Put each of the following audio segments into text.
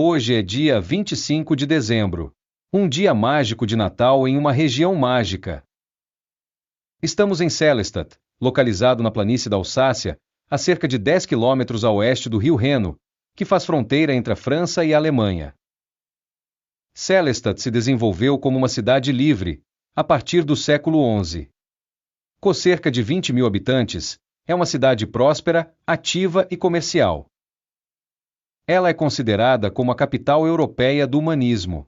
Hoje é dia 25 de dezembro. Um dia mágico de Natal em uma região mágica. Estamos em Sélestat, localizado na planície da Alsácia, a cerca de 10 quilômetros a oeste do rio Reno, que faz fronteira entre a França e a Alemanha. Sélestat se desenvolveu como uma cidade livre, a partir do século XI. Com cerca de 20 mil habitantes, é uma cidade próspera, ativa e comercial. Ela é considerada como a capital europeia do humanismo.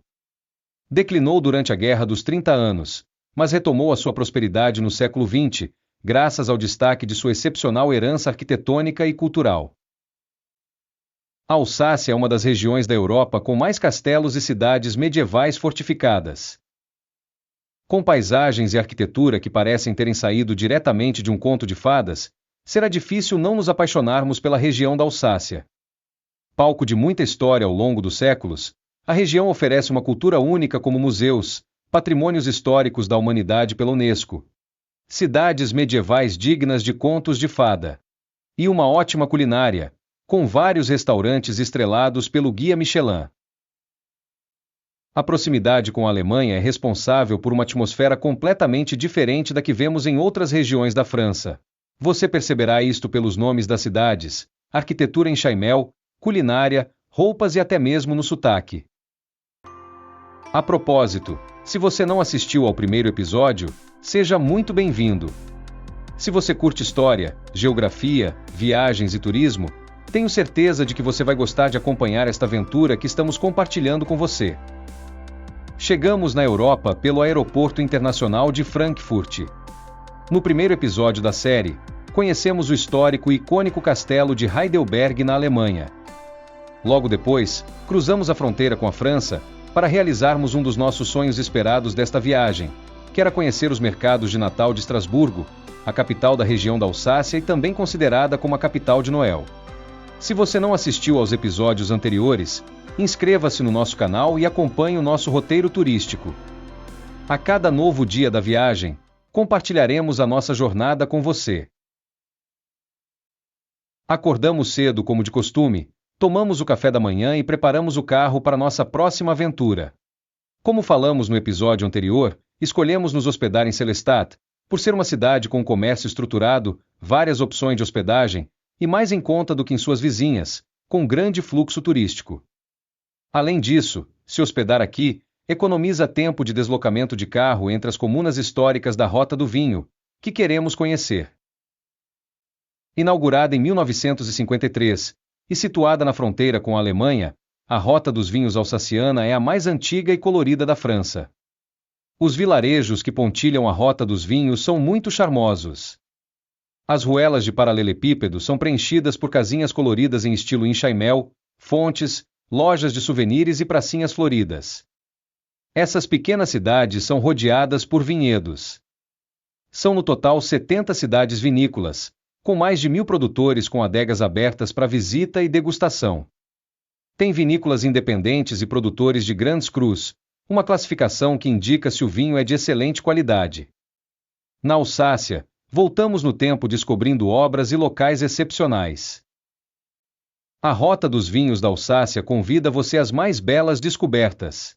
Declinou durante a Guerra dos 30 Anos, mas retomou a sua prosperidade no século XX, graças ao destaque de sua excepcional herança arquitetônica e cultural. A Alsácia é uma das regiões da Europa com mais castelos e cidades medievais fortificadas. Com paisagens e arquitetura que parecem terem saído diretamente de um conto de fadas, será difícil não nos apaixonarmos pela região da Alsácia. Palco de muita história ao longo dos séculos, a região oferece uma cultura única como museus, patrimônios históricos da humanidade pela Unesco, cidades medievais dignas de contos de fada, e uma ótima culinária, com vários restaurantes estrelados pelo Guia Michelin. A proximidade com a Alemanha é responsável por uma atmosfera completamente diferente da que vemos em outras regiões da França. Você perceberá isto pelos nomes das cidades, arquitetura em chaimel, culinária, roupas e até mesmo no sotaque. A propósito, se você não assistiu ao primeiro episódio, seja muito bem-vindo. Se você curte história, geografia, viagens e turismo, tenho certeza de que você vai gostar de acompanhar esta aventura que estamos compartilhando com você. Chegamos na Europa pelo Aeroporto Internacional de Frankfurt. No primeiro episódio da série, conhecemos o histórico e icônico castelo de Heidelberg na Alemanha. Logo depois, cruzamos a fronteira com a França para realizarmos um dos nossos sonhos esperados desta viagem, que era conhecer os mercados de Natal de Estrasburgo, a capital da região da Alsácia e também considerada como a capital de Noel. Se você não assistiu aos episódios anteriores, inscreva-se no nosso canal e acompanhe o nosso roteiro turístico. A cada novo dia da viagem, compartilharemos a nossa jornada com você. Acordamos cedo como de costume, tomamos o café da manhã e preparamos o carro para nossa próxima aventura. Como falamos no episódio anterior, escolhemos nos hospedar em Sélestat, por ser uma cidade com um comércio estruturado, várias opções de hospedagem, e mais em conta do que em suas vizinhas, com grande fluxo turístico. Além disso, se hospedar aqui, economiza tempo de deslocamento de carro entre as comunas históricas da Rota do Vinho, que queremos conhecer. Inaugurada em 1953, e situada na fronteira com a Alemanha, a Rota dos Vinhos alsaciana é a mais antiga e colorida da França. Os vilarejos que pontilham a Rota dos Vinhos são muito charmosos. As ruelas de paralelepípedo são preenchidas por casinhas coloridas em estilo enxaimel, fontes, lojas de souvenirs e pracinhas floridas. Essas pequenas cidades são rodeadas por vinhedos. São no total 70 cidades vinícolas, com mais de 1.000 produtores com adegas abertas para visita e degustação. Tem vinícolas independentes e produtores de grandes crus, uma classificação que indica se o vinho é de excelente qualidade. Na Alsácia, voltamos no tempo descobrindo obras e locais excepcionais. A Rota dos Vinhos da Alsácia convida você às mais belas descobertas.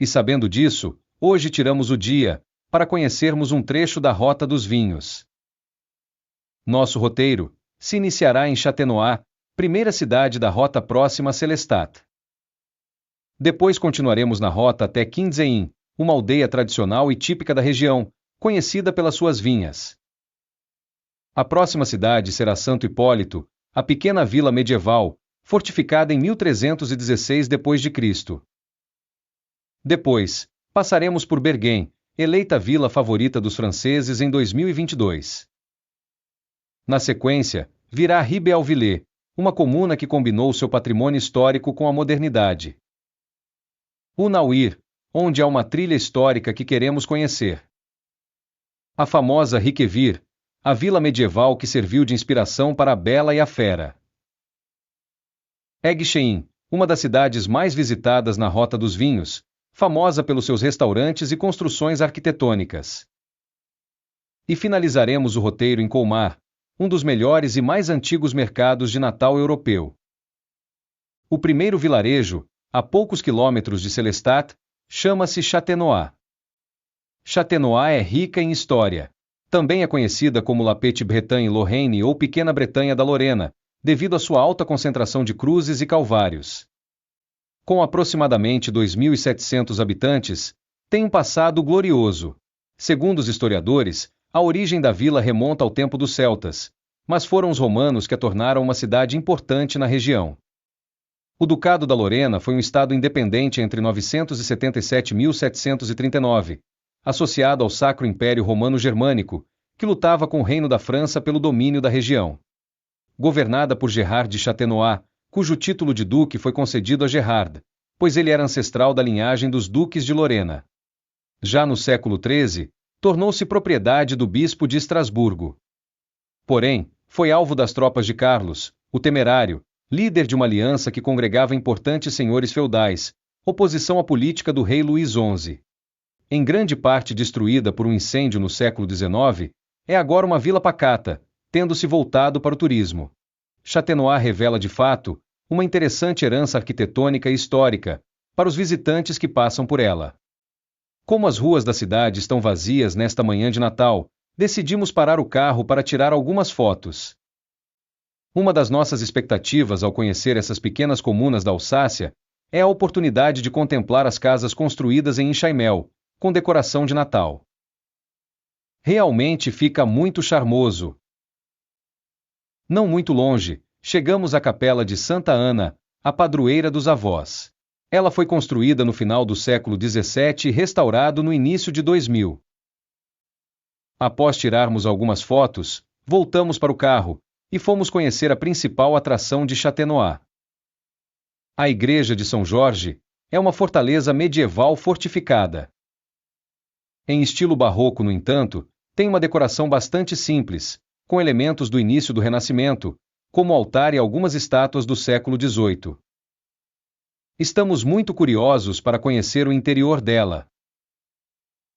E sabendo disso, hoje tiramos o dia, para conhecermos um trecho da Rota dos Vinhos. Nosso roteiro se iniciará em Châtenois, primeira cidade da rota próxima a Sélestat. Depois continuaremos na rota até Kinzein, uma aldeia tradicional e típica da região, conhecida pelas suas vinhas. A próxima cidade será Santo Hipólito, a pequena vila medieval, fortificada em 1316 d.C. Depois, passaremos por Berguem, eleita vila favorita dos franceses em 2022. Na sequência, virá Ribeauvillé, uma comuna que combinou seu patrimônio histórico com a modernidade. Unauir, onde há uma trilha histórica que queremos conhecer. A famosa Riqueville, a vila medieval que serviu de inspiração para a Bela e a Fera. Aigues-Chêne, uma das cidades mais visitadas na Rota dos Vinhos, famosa pelos seus restaurantes e construções arquitetônicas. E finalizaremos o roteiro em Colmar, um dos melhores e mais antigos mercados de Natal europeu. O primeiro vilarejo, a poucos quilômetros de Sélestat, chama-se Châtenois. Châtenois é rica em história. Também é conhecida como La Petite-Bretagne Lorraine ou Pequena Bretanha da Lorena, devido à sua alta concentração de cruzes e calvários. Com aproximadamente 2.700 habitantes, tem um passado glorioso. Segundo os historiadores, a origem da vila remonta ao tempo dos celtas, mas foram os romanos que a tornaram uma cidade importante na região. O Ducado da Lorena foi um estado independente entre 977 e 1739, associado ao Sacro Império Romano Germânico, que lutava com o Reino da França pelo domínio da região. Governada por Gerard de Châtenois, cujo título de duque foi concedido a Gerard, pois ele era ancestral da linhagem dos duques de Lorena. Já no século XIII, tornou-se propriedade do bispo de Estrasburgo. Porém, foi alvo das tropas de Carlos, o Temerário, líder de uma aliança que congregava importantes senhores feudais, oposição à política do rei Luís XI. Em grande parte destruída por um incêndio no século XIX, é agora uma vila pacata, tendo se voltado para o turismo. Châtenois revela de fato uma interessante herança arquitetônica e histórica para os visitantes que passam por ela. Como as ruas da cidade estão vazias nesta manhã de Natal, decidimos parar o carro para tirar algumas fotos. Uma das nossas expectativas ao conhecer essas pequenas comunas da Alsácia é a oportunidade de contemplar as casas construídas em enxaimel, com decoração de Natal. Realmente fica muito charmoso. Não muito longe, chegamos à capela de Santa Ana, a padroeira dos avós. Ela foi construída no final do século XVII e restaurado no início de 2000. Após tirarmos algumas fotos, voltamos para o carro e fomos conhecer a principal atração de Châtenois. A Igreja de São Jorge é uma fortaleza medieval fortificada. Em estilo barroco, no entanto, tem uma decoração bastante simples, com elementos do início do Renascimento, como o altar e algumas estátuas do século XVIII. Estamos muito curiosos para conhecer o interior dela.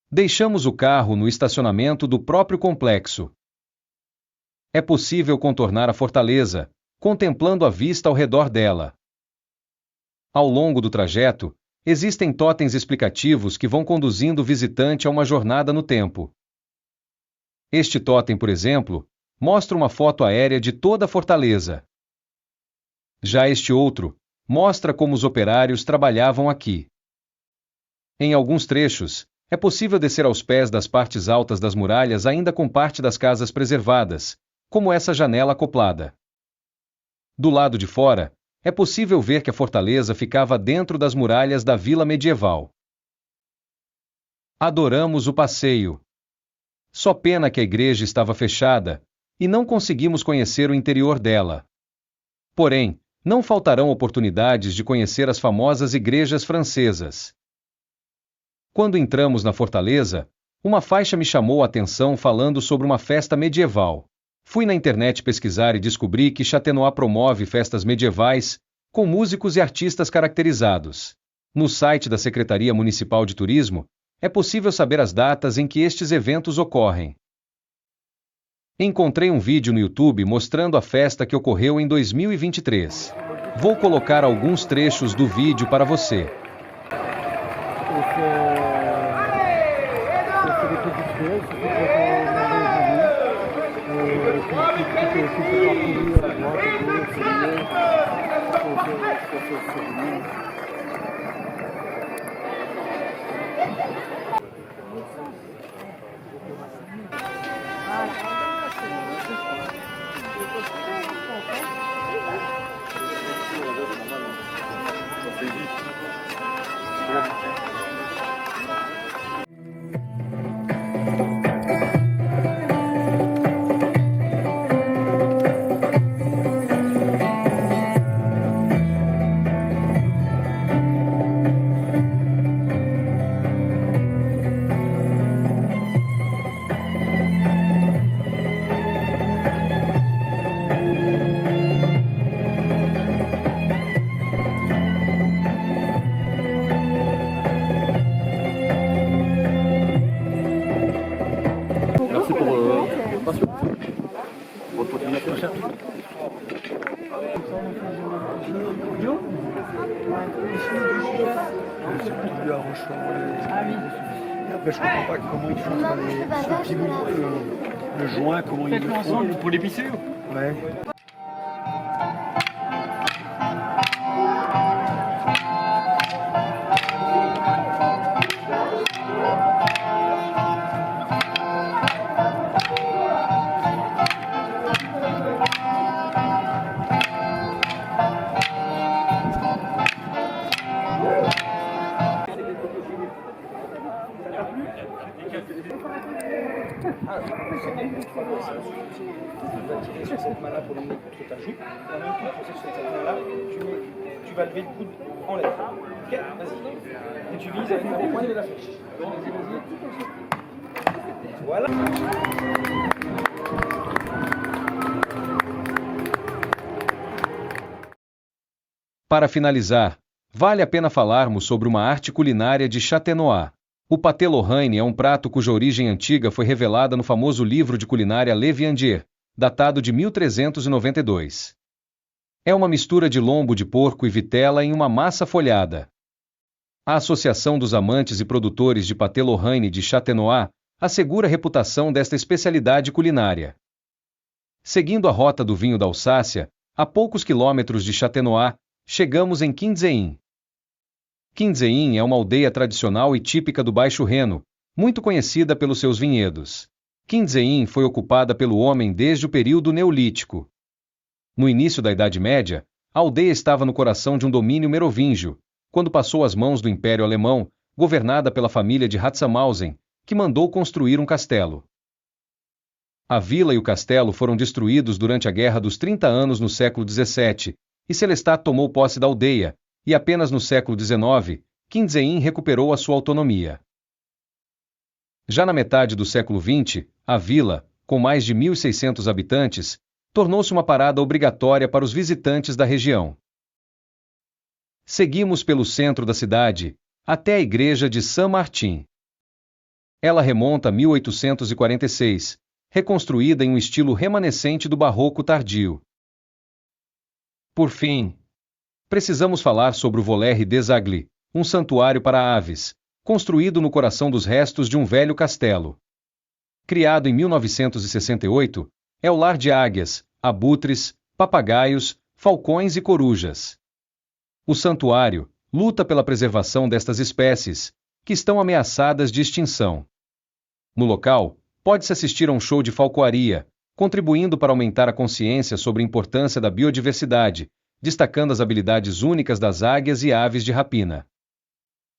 Deixamos o carro no estacionamento do próprio complexo. É possível contornar a fortaleza, contemplando a vista ao redor dela. Ao longo do trajeto, existem totens explicativos que vão conduzindo o visitante a uma jornada no tempo. Este totem, por exemplo, mostra uma foto aérea de toda a fortaleza. Já este outro mostra como os operários trabalhavam aqui. Em alguns trechos, é possível descer aos pés das partes altas das muralhas ainda com parte das casas preservadas, como essa janela acoplada. Do lado de fora, é possível ver que a fortaleza ficava dentro das muralhas da vila medieval. Adoramos o passeio. Só pena que a igreja estava fechada, e não conseguimos conhecer o interior dela. Porém, não faltarão oportunidades de conhecer as famosas igrejas francesas. Quando entramos na fortaleza, uma faixa me chamou a atenção falando sobre uma festa medieval. Fui na internet pesquisar e descobri que Châtenois promove festas medievais, com músicos e artistas caracterizados. No site da Secretaria Municipal de Turismo, é possível saber as datas em que estes eventos ocorrem. Encontrei um vídeo no YouTube mostrando a festa que ocorreu em 2023. Vou colocar alguns trechos do vídeo para você. surtout lui à Rochefort. Et après, je comprends pas comment ils font sur le piment, le joint, comment ils le font. Pour l'épicer. Ouais. Cette main-là pour l'emmener contre ta joue. Et en même temps, pour cette main-là, tu vas lever le coude en l'air. Ok, vas-y. Et tu vises avec les poignets de la flèche. Vas-y, vas-y. Voilà. Para finalizar, vale a pena falarmos sobre uma arte culinária de Châtenois. O pâté Lorraine é um prato cuja origem antiga foi revelada no famoso livro de culinária Le Viandier, datado de 1392. É uma mistura de lombo de porco e vitela em uma massa folhada. A Associação dos Amantes e Produtores de Pâté Lorraine de Châtenois assegura a reputação desta especialidade culinária. Seguindo a rota do vinho da Alsácia, a poucos quilômetros de Châtenois, chegamos em Quinzein. Quinzein é uma aldeia tradicional e típica do Baixo Reno, muito conhecida pelos seus vinhedos. Quinzein foi ocupada pelo homem desde o período Neolítico. No início da Idade Média, a aldeia estava no coração de um domínio merovingio, quando passou às mãos do Império Alemão, governada pela família de Ratsamausen, que mandou construir um castelo. A vila e o castelo foram destruídos durante a Guerra dos 30 Anos no século XVII, e Sélestat tomou posse da aldeia, e apenas no século XIX, Quinzein recuperou a sua autonomia. Já na metade do século XX, a vila, com mais de 1.600 habitantes, tornou-se uma parada obrigatória para os visitantes da região. Seguimos pelo centro da cidade, até a igreja de Saint-Martin. Ela remonta a 1846, reconstruída em um estilo remanescente do barroco tardio. Por fim, precisamos falar sobre o Volaire des Agles, um santuário para aves, construído no coração dos restos de um velho castelo. Criado em 1968, é o lar de águias, abutres, papagaios, falcões e corujas. O santuário luta pela preservação destas espécies, que estão ameaçadas de extinção. No local, pode-se assistir a um show de falcoaria, contribuindo para aumentar a consciência sobre a importância da biodiversidade, destacando as habilidades únicas das águias e aves de rapina.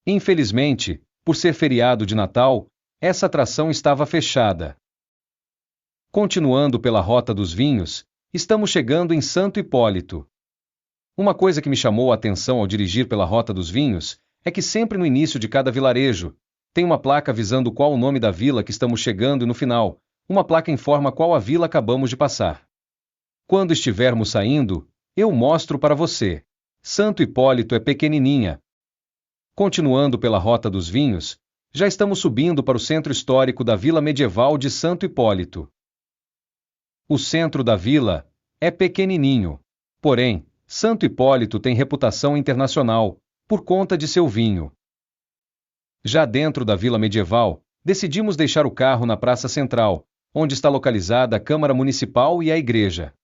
Infelizmente, por ser feriado de Natal, essa atração estava fechada. Continuando pela Rota dos Vinhos, estamos chegando em Santo Hipólito. Uma coisa que me chamou a atenção ao dirigir pela Rota dos Vinhos é que sempre no início de cada vilarejo, tem uma placa avisando qual o nome da vila que estamos chegando e no final, uma placa informa qual a vila acabamos de passar. Quando estivermos saindo, eu mostro para você. Santo Hipólito é pequenininha. Continuando pela Rota dos Vinhos, já estamos subindo para o centro histórico da Vila Medieval de Santo Hipólito. O centro da vila é pequenininho. Porém, Santo Hipólito tem reputação internacional, por conta de seu vinho. Já dentro da Vila Medieval, decidimos deixar o carro na Praça Central, onde está localizada a Câmara Municipal e a igreja.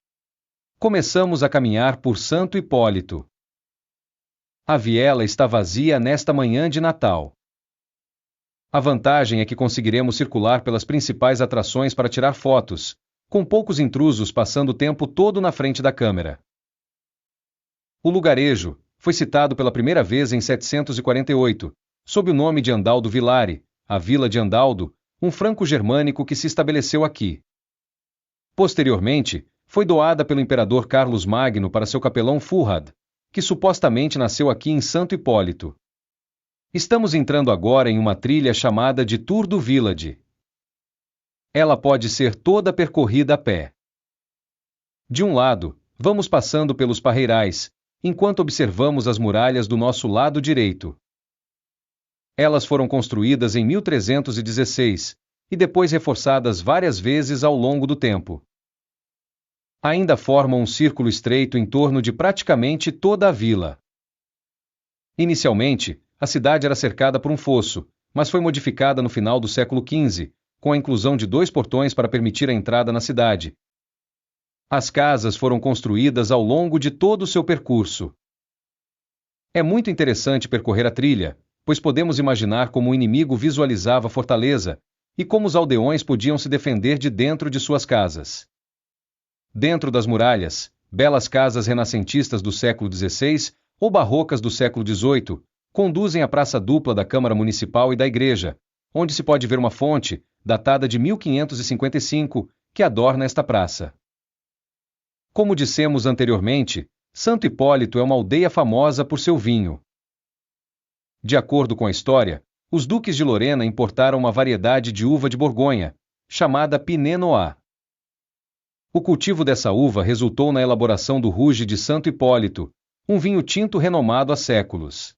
Começamos a caminhar por Santo Hipólito. A viela está vazia nesta manhã de Natal. A vantagem é que conseguiremos circular pelas principais atrações para tirar fotos, com poucos intrusos passando o tempo todo na frente da câmera. O lugarejo foi citado pela primeira vez em 748, sob o nome de Andaldo Villari, a Vila de Andaldo, um franco-germânico que se estabeleceu aqui. Posteriormente, foi doada pelo imperador Carlos Magno para seu capelão Fulrad, que supostamente nasceu aqui em Santo Hipólito. Estamos entrando agora em uma trilha chamada de Tour du Village. Ela pode ser toda percorrida a pé. De um lado, vamos passando pelos parreirais, enquanto observamos as muralhas do nosso lado direito. Elas foram construídas em 1316, e depois reforçadas várias vezes ao longo do tempo. Ainda formam um círculo estreito em torno de praticamente toda a vila. Inicialmente, a cidade era cercada por um fosso, mas foi modificada no final do século XV, com a inclusão de 2 portões para permitir a entrada na cidade. As casas foram construídas ao longo de todo o seu percurso. É muito interessante percorrer a trilha, pois podemos imaginar como o inimigo visualizava a fortaleza e como os aldeões podiam se defender de dentro de suas casas. Dentro das muralhas, belas casas renascentistas do século XVI ou barrocas do século XVIII conduzem à praça dupla da Câmara Municipal e da Igreja, onde se pode ver uma fonte, datada de 1555, que adorna esta praça. Como dissemos anteriormente, Santo Hipólito é uma aldeia famosa por seu vinho. De acordo com a história, os duques de Lorena importaram uma variedade de uva de Borgonha, chamada Pinot Noir. O cultivo dessa uva resultou na elaboração do Rouge de Santo Hipólito, um vinho tinto renomado há séculos.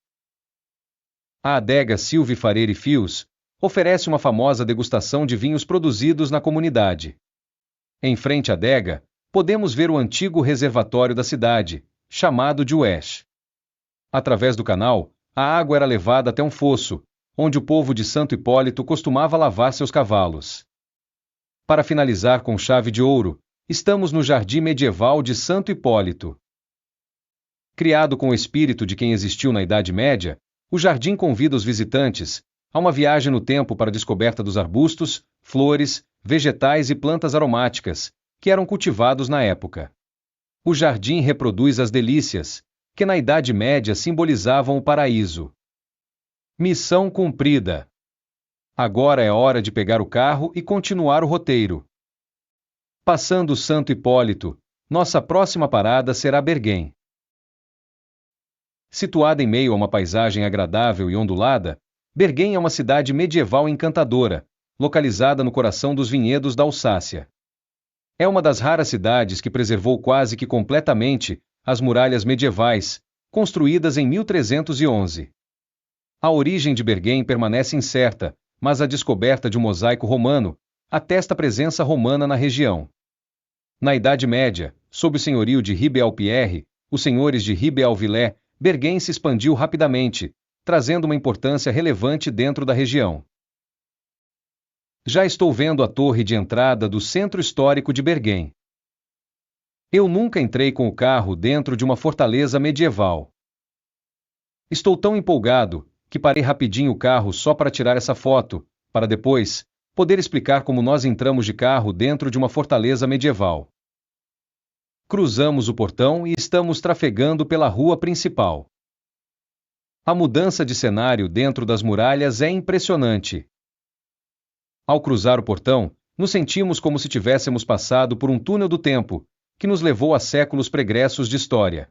A adega Silve Fareire Fios oferece uma famosa degustação de vinhos produzidos na comunidade. Em frente à adega, podemos ver o antigo reservatório da cidade, chamado de Uesch. Através do canal, a água era levada até um fosso, onde o povo de Santo Hipólito costumava lavar seus cavalos. Para finalizar com chave de ouro, estamos no Jardim Medieval de Santo Hipólito. Criado com o espírito de quem existiu na Idade Média, o jardim convida os visitantes a uma viagem no tempo para a descoberta dos arbustos, flores, vegetais e plantas aromáticas que eram cultivados na época. O jardim reproduz as delícias, que na Idade Média simbolizavam o paraíso. Missão cumprida. Agora é hora de pegar o carro e continuar o roteiro. Passando Santo Hipólito, nossa próxima parada será Berguém. Situada em meio a uma paisagem agradável e ondulada, Berguém é uma cidade medieval encantadora, localizada no coração dos vinhedos da Alsácia. É uma das raras cidades que preservou quase que completamente as muralhas medievais, construídas em 1311. A origem de Berguém permanece incerta, mas a descoberta de um mosaico romano atesta a presença romana na região. Na Idade Média, sob o senhorio de Ribeaupierre, os senhores de Ribeauvillé, Berguém se expandiu rapidamente, trazendo uma importância relevante dentro da região. Já estou vendo a torre de entrada do centro histórico de Berguém. Eu nunca entrei com o carro dentro de uma fortaleza medieval. Estou tão empolgado que parei rapidinho o carro só para tirar essa foto, para depois poder explicar como nós entramos de carro dentro de uma fortaleza medieval. Cruzamos o portão e estamos trafegando pela rua principal. A mudança de cenário dentro das muralhas é impressionante. Ao cruzar o portão, nos sentimos como se tivéssemos passado por um túnel do tempo, que nos levou a séculos pregressos de história.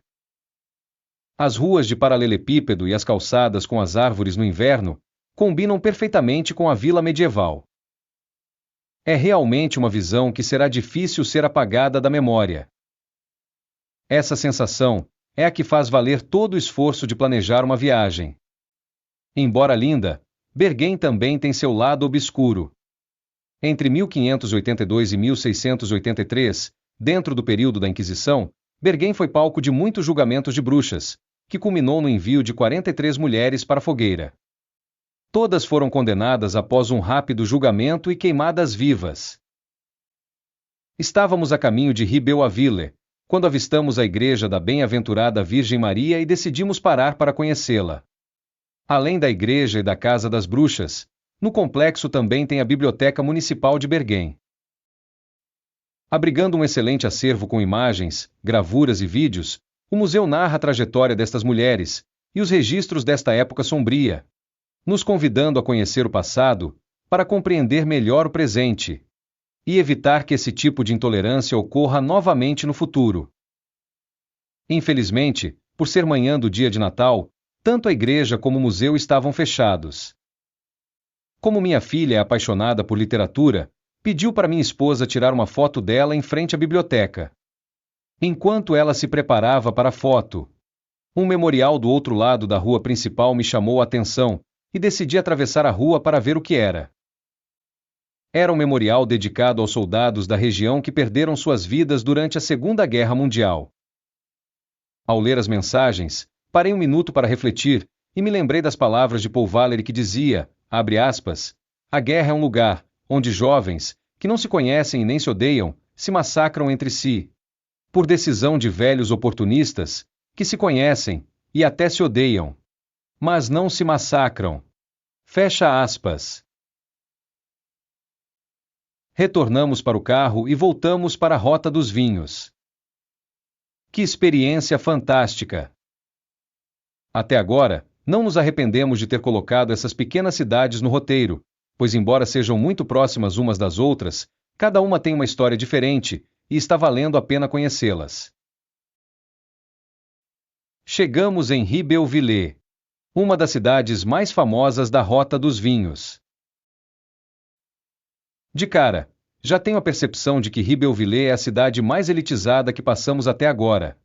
As ruas de paralelepípedo e as calçadas com as árvores no inverno combinam perfeitamente com a vila medieval. É realmente uma visão que será difícil ser apagada da memória. Essa sensação é a que faz valer todo o esforço de planejar uma viagem. Embora linda, Berguém também tem seu lado obscuro. Entre 1582 e 1683, dentro do período da Inquisição, Berguém foi palco de muitos julgamentos de bruxas, que culminou no envio de 43 mulheres para a fogueira. Todas foram condenadas após um rápido julgamento e queimadas vivas. Estávamos a caminho de Ribeauvillé, quando avistamos a igreja da Bem-aventurada Virgem Maria e decidimos parar para conhecê-la. Além da igreja e da Casa das Bruxas, no complexo também tem a Biblioteca Municipal de Berguém. Abrigando um excelente acervo com imagens, gravuras e vídeos, o museu narra a trajetória destas mulheres e os registros desta época sombria, nos convidando a conhecer o passado para compreender melhor o presente e evitar que esse tipo de intolerância ocorra novamente no futuro. Infelizmente, por ser manhã do dia de Natal, tanto a igreja como o museu estavam fechados. Como minha filha é apaixonada por literatura, pediu para minha esposa tirar uma foto dela em frente à biblioteca. Enquanto ela se preparava para a foto, um memorial do outro lado da rua principal me chamou a atenção e decidi atravessar a rua para ver o que era. Era um memorial dedicado aos soldados da região que perderam suas vidas durante a Segunda Guerra Mundial. Ao ler as mensagens, parei um minuto para refletir e me lembrei das palavras de Paul Valéry que dizia, abre aspas, a guerra é um lugar onde jovens, que não se conhecem e nem se odeiam, se massacram entre si, por decisão de velhos oportunistas, que se conhecem e até se odeiam, mas não se massacram. Fecha aspas. Retornamos para o carro e voltamos para a Rota dos Vinhos. Que experiência fantástica! Até agora, não nos arrependemos de ter colocado essas pequenas cidades no roteiro, pois embora sejam muito próximas umas das outras, cada uma tem uma história diferente, e está valendo a pena conhecê-las. Chegamos em Ribeauvillé, uma das cidades mais famosas da Rota dos Vinhos. De cara, já tenho a percepção de que Ribeauvillé é a cidade mais elitizada que passamos até agora,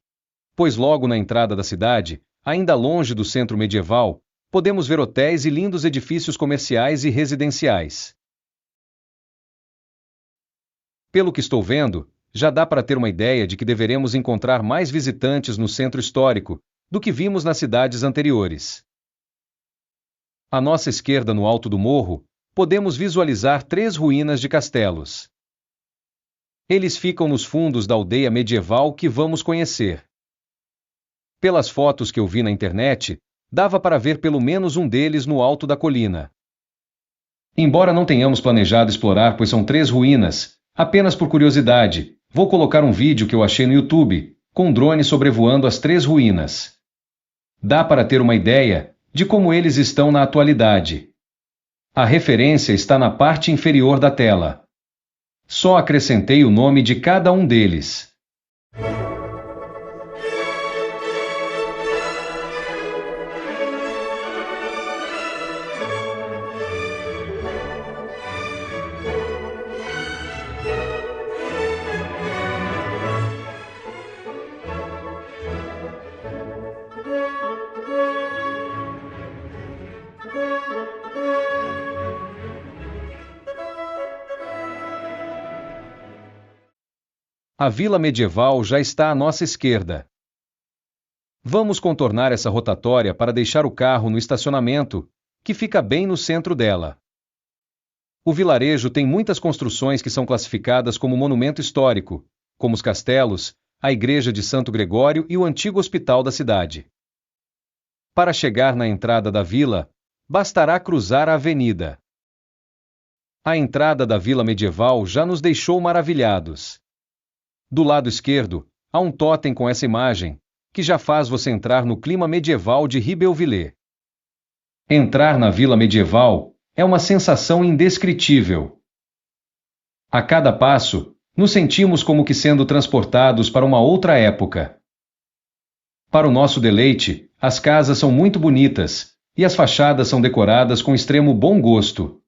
pois logo na entrada da cidade, ainda longe do centro medieval, podemos ver hotéis e lindos edifícios comerciais e residenciais. Pelo que estou vendo, já dá para ter uma ideia de que deveremos encontrar mais visitantes no centro histórico do que vimos nas cidades anteriores. À nossa esquerda, no alto do morro, podemos visualizar 3 ruínas de castelos. Eles ficam nos fundos da aldeia medieval que vamos conhecer. Pelas fotos que eu vi na internet, dava para ver pelo menos um deles no alto da colina. Embora não tenhamos planejado explorar, pois são 3 ruínas, apenas por curiosidade, vou colocar um vídeo que eu achei no YouTube, com um drone sobrevoando as 3 ruínas. Dá para ter uma ideia de como eles estão na atualidade. A referência está na parte inferior da tela. Só acrescentei o nome de cada um deles. A vila medieval já está à nossa esquerda. Vamos contornar essa rotatória para deixar o carro no estacionamento, que fica bem no centro dela. O vilarejo tem muitas construções que são classificadas como monumento histórico, como os castelos, a igreja de Santo Gregório e o antigo hospital da cidade. Para chegar na entrada da vila, bastará cruzar a avenida. A entrada da vila medieval já nos deixou maravilhados. Do lado esquerdo, há um tótem com essa imagem, que já faz você entrar no clima medieval de Ribeauvillé. Entrar na vila medieval é uma sensação indescritível. A cada passo, nos sentimos como que sendo transportados para uma outra época. Para o nosso deleite, as casas são muito bonitas, e as fachadas são decoradas com extremo bom gosto.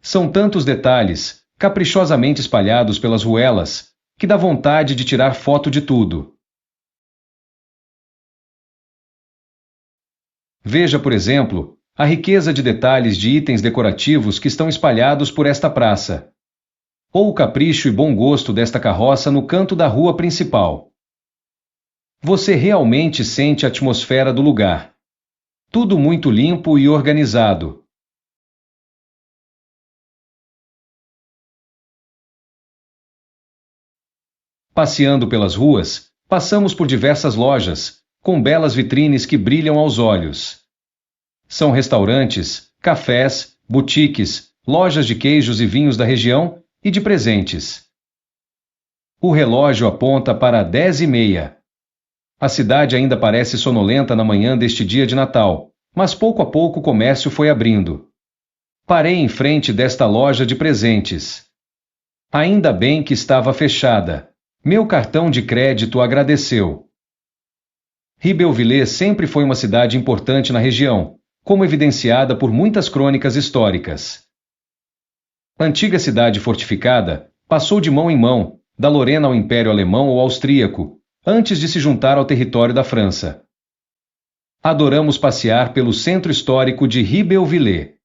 São tantos detalhes, caprichosamente espalhados pelas ruelas, que dá vontade de tirar foto de tudo. Veja, por exemplo, a riqueza de detalhes de itens decorativos que estão espalhados por esta praça. Ou o capricho e bom gosto desta carroça no canto da rua principal. Você realmente sente a atmosfera do lugar. Tudo muito limpo e organizado. Passeando pelas ruas, passamos por diversas lojas, com belas vitrines que brilham aos olhos. São restaurantes, cafés, boutiques, lojas de queijos e vinhos da região e de presentes. O relógio aponta para 10h30. A cidade ainda parece sonolenta na manhã deste dia de Natal, mas pouco a pouco o comércio foi abrindo. Parei em frente desta loja de presentes. Ainda bem que estava fechada. Meu cartão de crédito agradeceu. Ribeauvillé sempre foi uma cidade importante na região, como evidenciada por muitas crônicas históricas. Antiga cidade fortificada, passou de mão em mão, da Lorena ao Império Alemão ou Austríaco, antes de se juntar ao território da França. Adoramos passear pelo centro histórico de Ribeauvillé.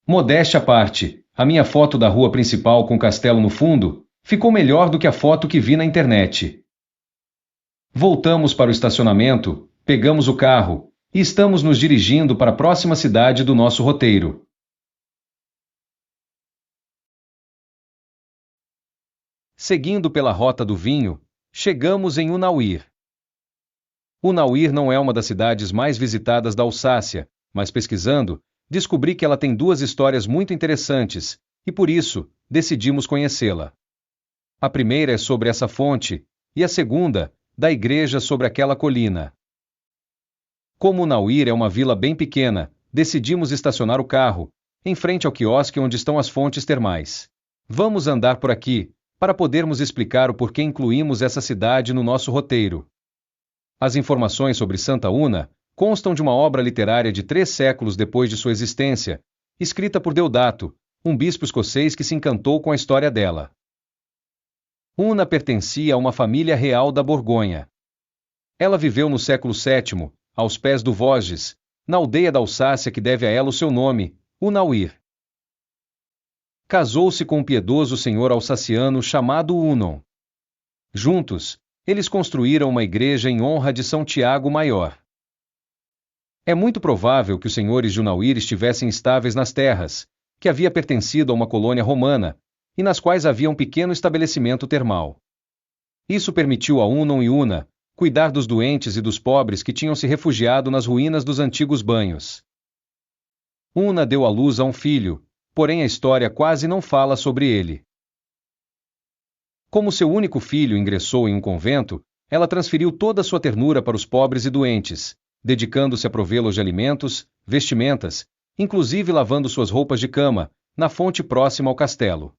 Modéstia à parte, a minha foto da rua principal com o castelo no fundo ficou melhor do que a foto que vi na internet. Voltamos para o estacionamento, pegamos o carro, e estamos nos dirigindo para a próxima cidade do nosso roteiro. Seguindo pela rota do vinho, chegamos em Unauir. Unauir não é uma das cidades mais visitadas da Alsácia, mas pesquisando, descobri que ela tem duas histórias muito interessantes, e por isso, decidimos conhecê-la. A primeira é sobre essa fonte, e a segunda, da igreja sobre aquela colina. Como Unauir é uma vila bem pequena, decidimos estacionar o carro, em frente ao quiosque onde estão as fontes termais. Vamos andar por aqui, para podermos explicar o porquê incluímos essa cidade no nosso roteiro. As informações sobre Santa Una constam de uma obra literária de 3 séculos depois de sua existência, escrita por Deodato, um bispo escocês que se encantou com a história dela. Una pertencia a uma família real da Borgonha. Ela viveu no século VII, aos pés do Vosges, na aldeia da Alsácia que deve a ela o seu nome, Unauir. Casou-se com um piedoso senhor alsaciano chamado Unon. Juntos, eles construíram uma igreja em honra de São Tiago Maior. É muito provável que os senhores de Unauir estivessem estáveis nas terras, que havia pertencido a uma colônia romana, e nas quais havia um pequeno estabelecimento termal. Isso permitiu a Unon e Una cuidar dos doentes e dos pobres que tinham se refugiado nas ruínas dos antigos banhos. Una deu à luz a um filho, porém a história quase não fala sobre ele. Como seu único filho ingressou em um convento, ela transferiu toda a sua ternura para os pobres e doentes, dedicando-se a provê-los de alimentos, vestimentas, inclusive lavando suas roupas de cama, na fonte próxima ao castelo.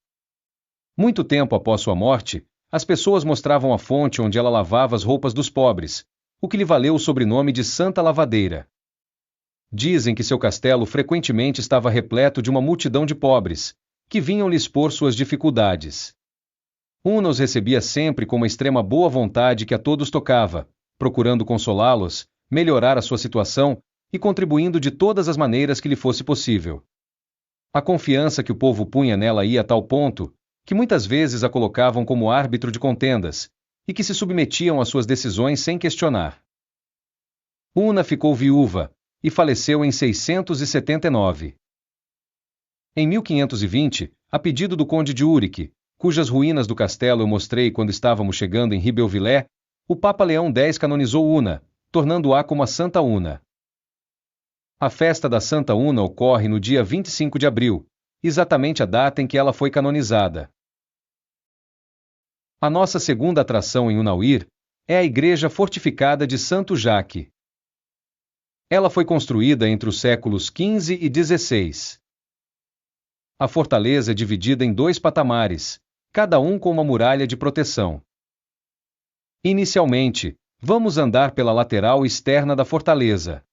Muito tempo após sua morte, as pessoas mostravam a fonte onde ela lavava as roupas dos pobres, o que lhe valeu o sobrenome de Santa Lavadeira. Dizem que seu castelo frequentemente estava repleto de uma multidão de pobres, que vinham lhe expor suas dificuldades. Una os recebia sempre com uma extrema boa vontade que a todos tocava, procurando consolá-los, melhorar a sua situação e contribuindo de todas as maneiras que lhe fosse possível. A confiança que o povo punha nela ia a tal ponto que muitas vezes a colocavam como árbitro de contendas, e que se submetiam às suas decisões sem questionar. Una ficou viúva, e faleceu em 679. Em 1520, a pedido do conde de Urique, cujas ruínas do castelo eu mostrei quando estávamos chegando em Ribeauvillé, o Papa Leão X canonizou Una, tornando-a como a Santa Una. A festa da Santa Una ocorre no dia 25 de abril, exatamente a data em que ela foi canonizada. A nossa segunda atração em Unauir é a igreja fortificada de Santo Jaque. Ela foi construída entre os séculos XV e XVI. A fortaleza é dividida em 2 patamares, cada um com uma muralha de proteção. Inicialmente, vamos andar pela lateral externa da fortaleza.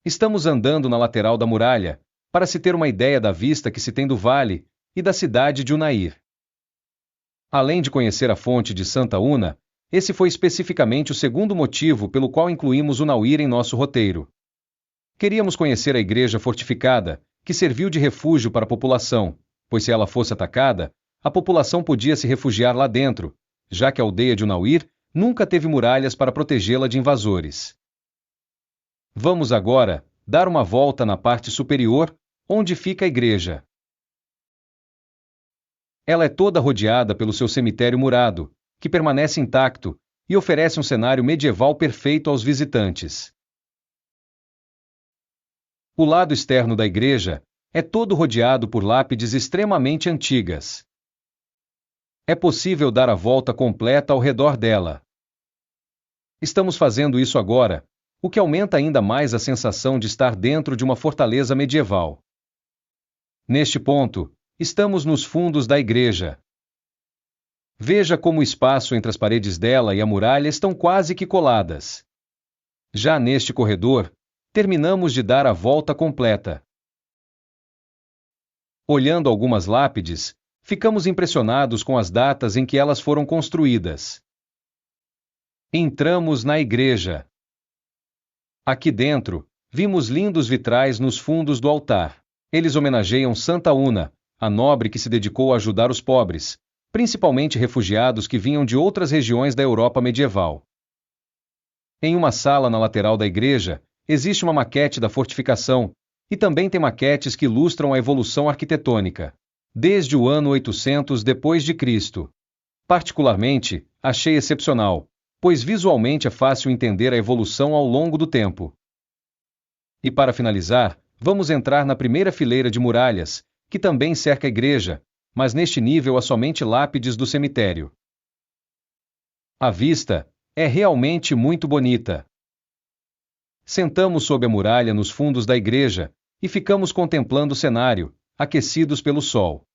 Estamos andando na lateral da muralha, para se ter uma ideia da vista que se tem do vale e da cidade de Unair. Além de conhecer a fonte de Santa Una, esse foi especificamente o segundo motivo pelo qual incluímos Unauir em nosso roteiro. Queríamos conhecer a igreja fortificada, que serviu de refúgio para a população, pois se ela fosse atacada, a população podia se refugiar lá dentro, já que a aldeia de Unauir nunca teve muralhas para protegê-la de invasores. Vamos agora dar uma volta na parte superior, onde fica a igreja. Ela é toda rodeada pelo seu cemitério murado, que permanece intacto e oferece um cenário medieval perfeito aos visitantes. O lado externo da igreja é todo rodeado por lápides extremamente antigas. É possível dar a volta completa ao redor dela. Estamos fazendo isso agora, o que aumenta ainda mais a sensação de estar dentro de uma fortaleza medieval. Neste ponto, estamos nos fundos da igreja. Veja como o espaço entre as paredes dela e a muralha estão quase que coladas. Já neste corredor, terminamos de dar a volta completa. Olhando algumas lápides, ficamos impressionados com as datas em que elas foram construídas. Entramos na igreja. Aqui dentro, vimos lindos vitrais nos fundos do altar. Eles homenageiam Santa Una, a nobre que se dedicou a ajudar os pobres, principalmente refugiados que vinham de outras regiões da Europa medieval. Em uma sala na lateral da igreja, existe uma maquete da fortificação, e também tem maquetes que ilustram a evolução arquitetônica, desde o ano 800 depois de Cristo. Particularmente, achei excepcional, pois visualmente é fácil entender a evolução ao longo do tempo. E para finalizar, vamos entrar na primeira fileira de muralhas, que também cerca a igreja, mas neste nível há somente lápides do cemitério. A vista é realmente muito bonita. Sentamos sob a muralha nos fundos da igreja e ficamos contemplando o cenário, aquecidos pelo sol.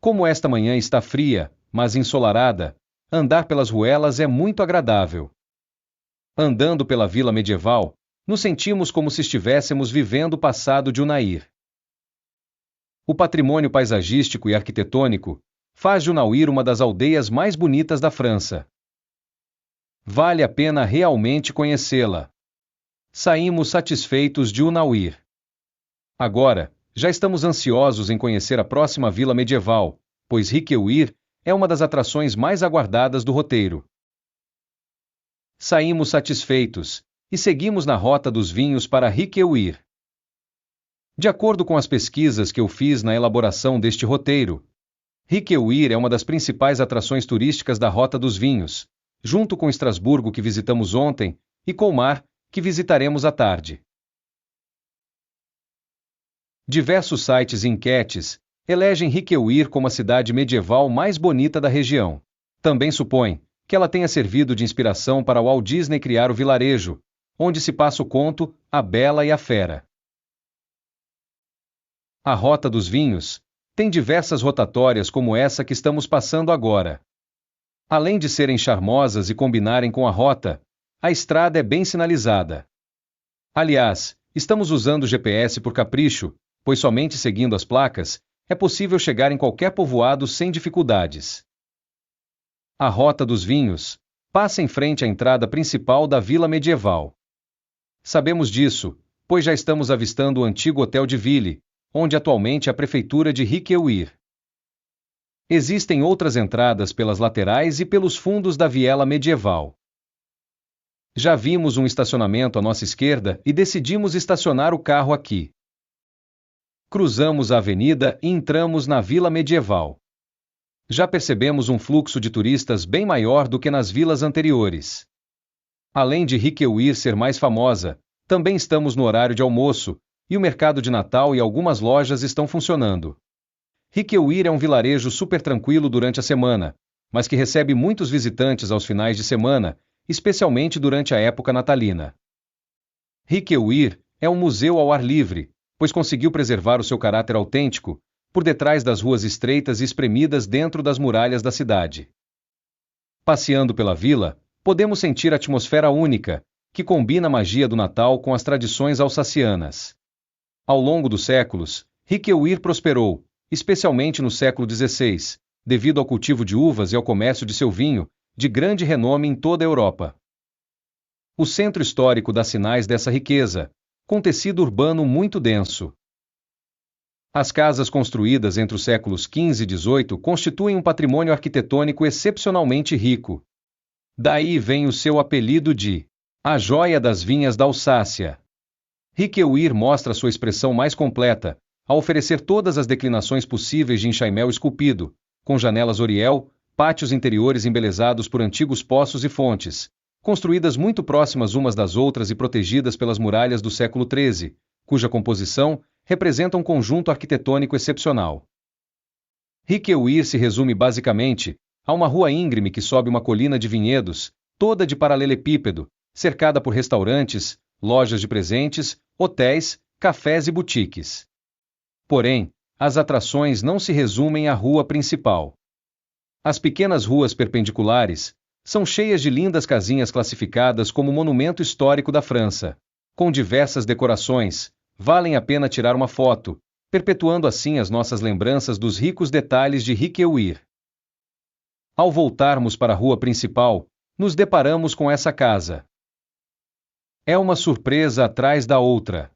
Como esta manhã está fria, mas ensolarada, andar pelas ruelas é muito agradável. Andando pela vila medieval, nos sentimos como se estivéssemos vivendo o passado de Unair. O patrimônio paisagístico e arquitetônico faz de Unair uma das aldeias mais bonitas da França. Vale a pena realmente conhecê-la. Saímos satisfeitos de Unair. Agora, já estamos ansiosos em conhecer a próxima vila medieval, pois Hiqueuir é uma das atrações mais aguardadas do roteiro. Saímos satisfeitos e seguimos na rota dos vinhos para Hiqueuir. De acordo com as pesquisas que eu fiz na elaboração deste roteiro, Hiqueuir é uma das principais atrações turísticas da Rota dos Vinhos, junto com Estrasburgo, que visitamos ontem, e Colmar, que visitaremos à tarde. Diversos sites e enquetes elegem Hiqueuir como a cidade medieval mais bonita da região. Também supõem que ela tenha servido de inspiração para Walt Disney criar o vilarejo, onde se passa o conto A Bela e a Fera. A Rota dos Vinhos tem diversas rotatórias como essa que estamos passando agora. Além de serem charmosas e combinarem com a rota, a estrada é bem sinalizada. Aliás, estamos usando o GPS por capricho, pois somente seguindo as placas é possível chegar em qualquer povoado sem dificuldades. A Rota dos Vinhos passa em frente à entrada principal da vila medieval. Sabemos disso, pois já estamos avistando o antigo Hotel de Ville, onde atualmente é a prefeitura de Hiqueuir. Existem outras entradas pelas laterais e pelos fundos da viela medieval. Já vimos um estacionamento à nossa esquerda e decidimos estacionar o carro aqui. Cruzamos a avenida e entramos na vila medieval. Já percebemos um fluxo de turistas bem maior do que nas vilas anteriores. Além de Hiqueuir ser mais famosa, também estamos no horário de almoço, e o mercado de Natal e algumas lojas estão funcionando. Hiqueuir é um vilarejo super tranquilo durante a semana, mas que recebe muitos visitantes aos finais de semana, especialmente durante a época natalina. Hiqueuir é um museu ao ar livre, pois conseguiu preservar o seu caráter autêntico, por detrás das ruas estreitas e espremidas dentro das muralhas da cidade. Passeando pela vila, podemos sentir a atmosfera única, que combina a magia do Natal com as tradições alsacianas. Ao longo dos séculos, Hiqueuir prosperou, especialmente no século XVI, devido ao cultivo de uvas e ao comércio de seu vinho, de grande renome em toda a Europa. O centro histórico dá sinais dessa riqueza, com tecido urbano muito denso. As casas construídas entre os séculos XV e XVIII constituem um patrimônio arquitetônico excepcionalmente rico. Daí vem o seu apelido de a joia das vinhas da Alsácia. Hiqueuir mostra sua expressão mais completa, ao oferecer todas as declinações possíveis de enxaimel esculpido, com janelas oriel, pátios interiores embelezados por antigos poços e fontes, construídas muito próximas umas das outras e protegidas pelas muralhas do século XIII, cuja composição representa um conjunto arquitetônico excepcional. Hiqueuir se resume basicamente a uma rua íngreme que sobe uma colina de vinhedos, toda de paralelepípedo, cercada por restaurantes, lojas de presentes, hotéis, cafés e boutiques. Porém, as atrações não se resumem à rua principal. As pequenas ruas perpendiculares são cheias de lindas casinhas classificadas como monumento histórico da França. Com diversas decorações, valem a pena tirar uma foto, perpetuando assim as nossas lembranças dos ricos detalhes de Hiqueuir. Ao voltarmos para a rua principal, nos deparamos com essa casa. É uma surpresa atrás da outra.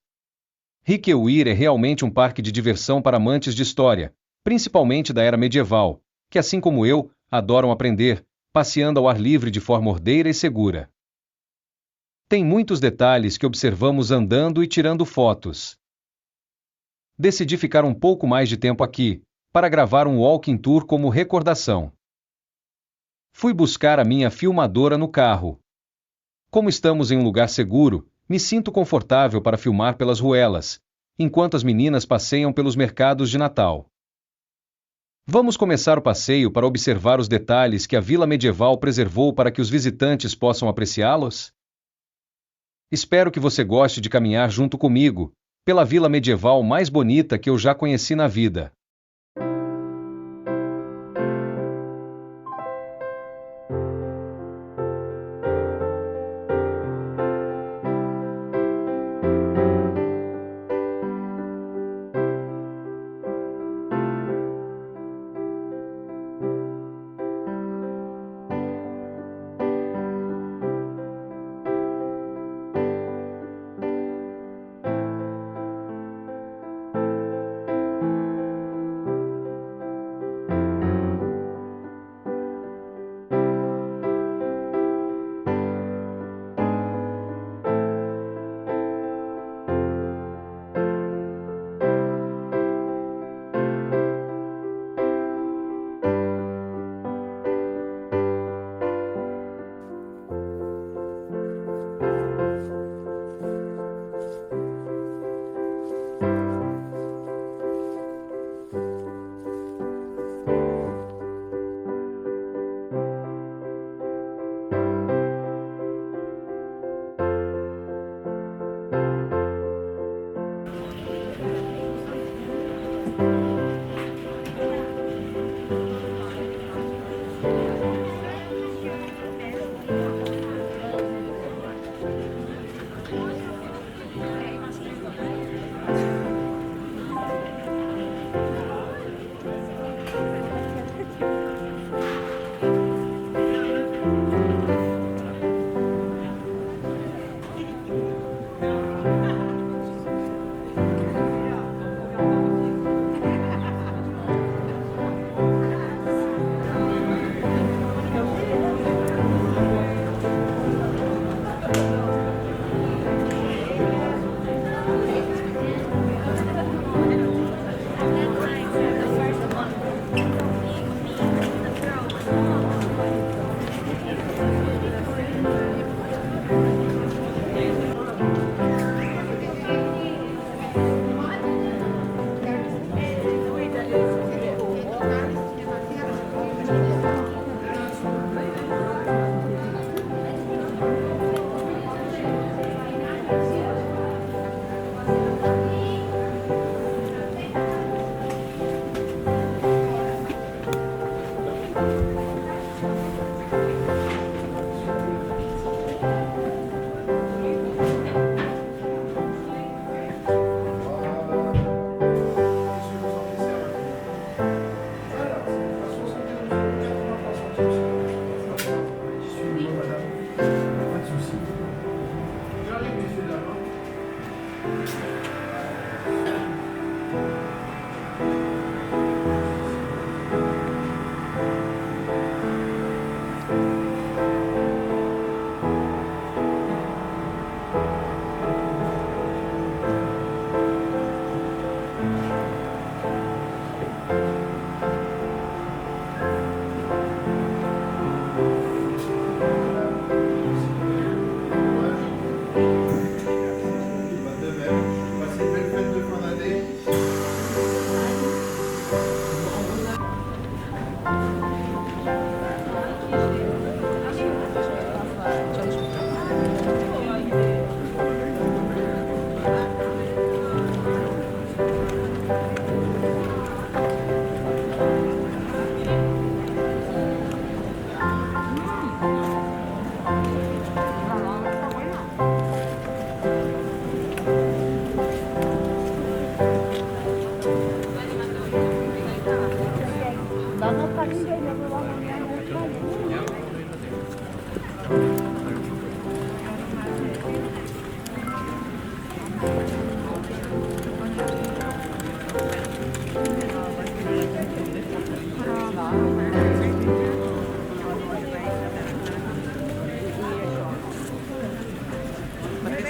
Hiqueuir é realmente um parque de diversão para amantes de história, principalmente da era medieval, que assim como eu, adoram aprender, passeando ao ar livre de forma ordeira e segura. Tem muitos detalhes que observamos andando e tirando fotos. Decidi ficar um pouco mais de tempo aqui, para gravar um walking tour como recordação. Fui buscar a minha filmadora no carro. Como estamos em um lugar seguro, me sinto confortável para filmar pelas ruelas, enquanto as meninas passeiam pelos mercados de Natal. Vamos começar o passeio para observar os detalhes que a vila medieval preservou para que os visitantes possam apreciá-los? Espero que você goste de caminhar junto comigo, pela vila medieval mais bonita que eu já conheci na vida.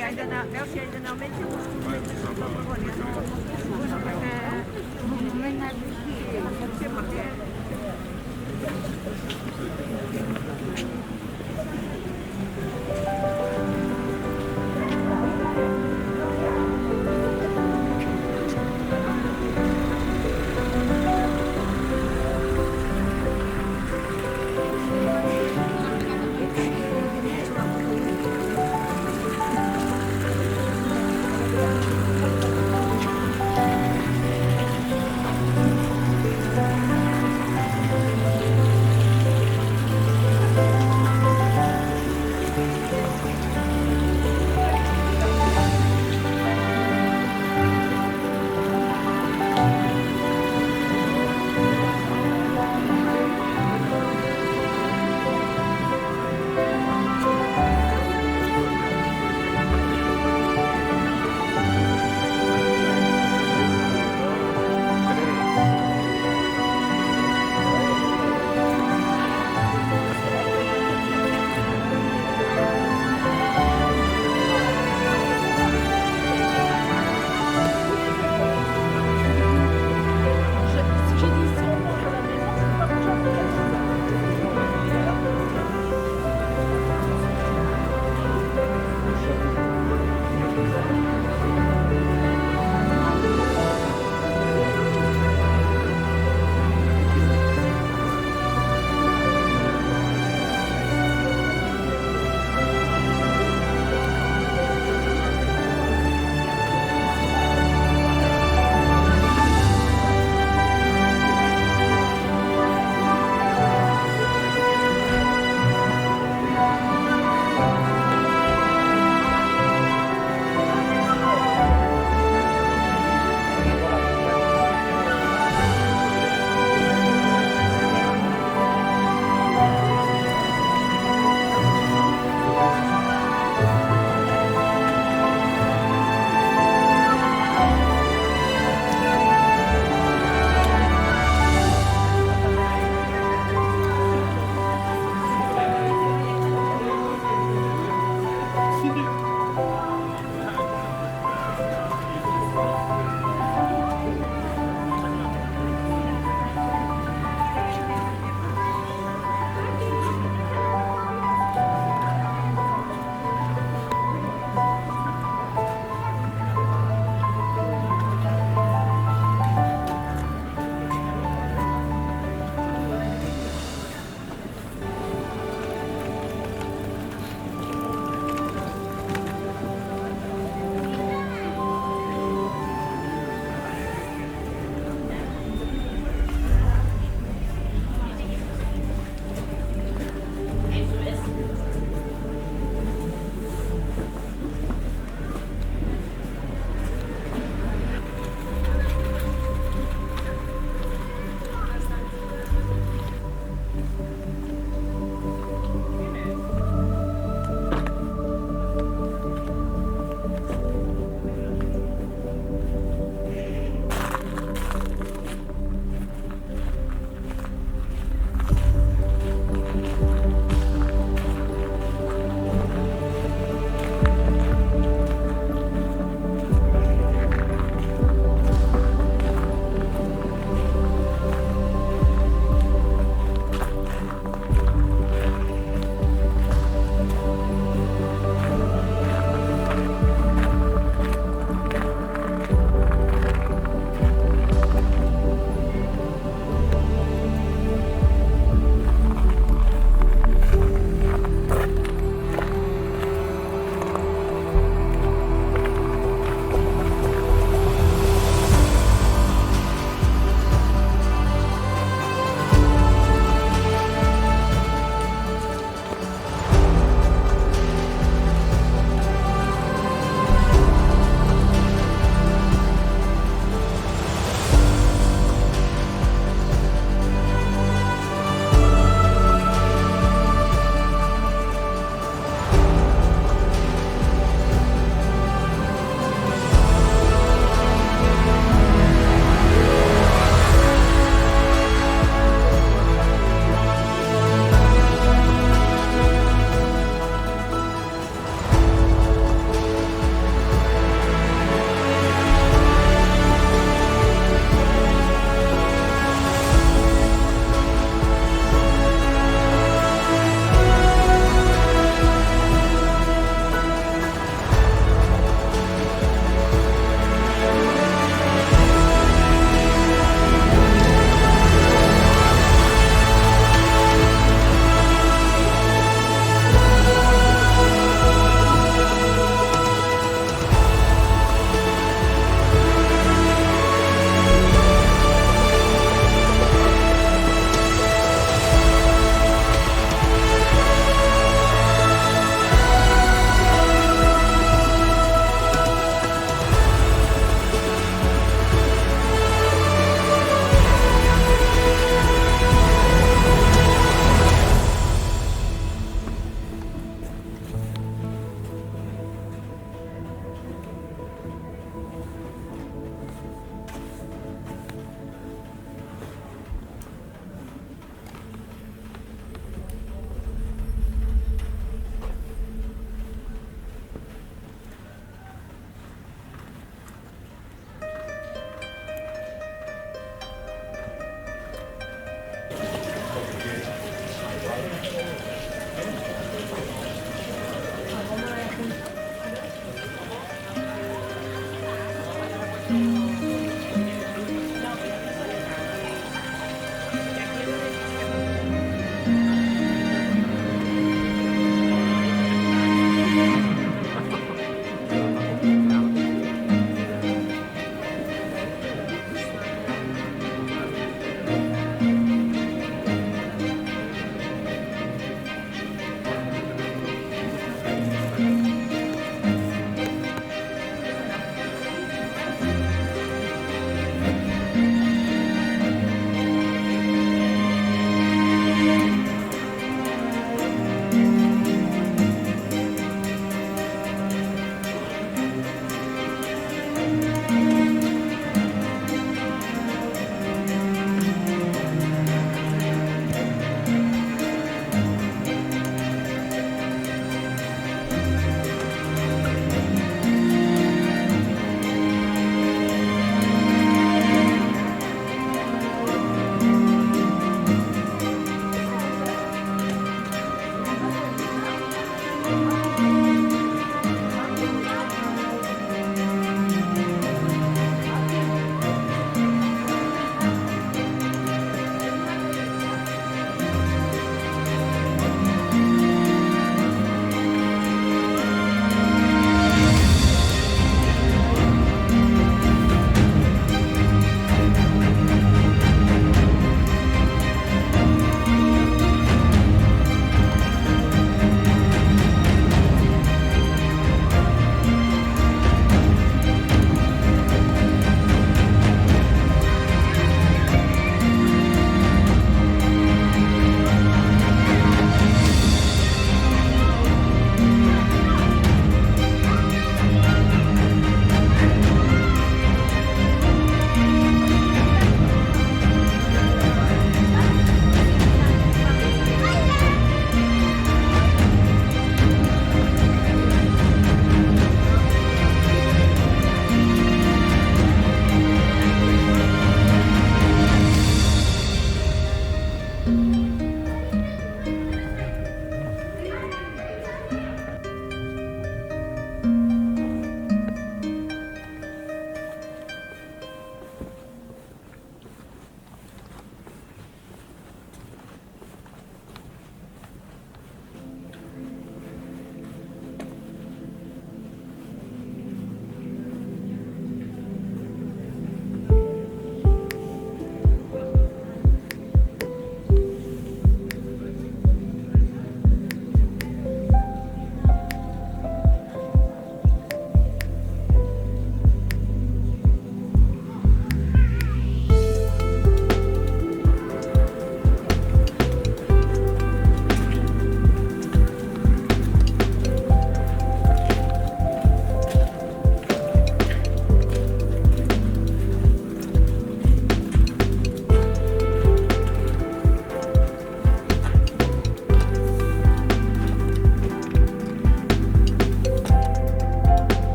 ainda não, Elche ainda não mete os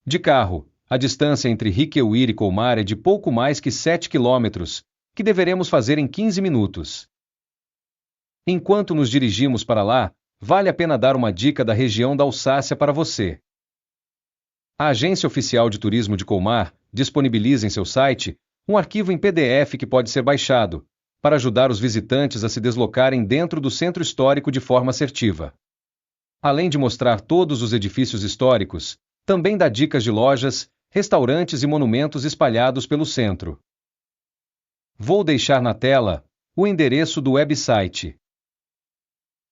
De carro, a distância entre Hiqueuir e Colmar é de pouco mais que 7 quilômetros, que deveremos fazer em 15 minutos. Enquanto nos dirigimos para lá, vale a pena dar uma dica da região da Alsácia para você. A Agência Oficial de Turismo de Colmar disponibiliza em seu site um arquivo em PDF que pode ser baixado, para ajudar os visitantes a se deslocarem dentro do centro histórico de forma assertiva. Além de mostrar todos os edifícios históricos, também dá dicas de lojas, restaurantes e monumentos espalhados pelo centro. Vou deixar na tela o endereço do website.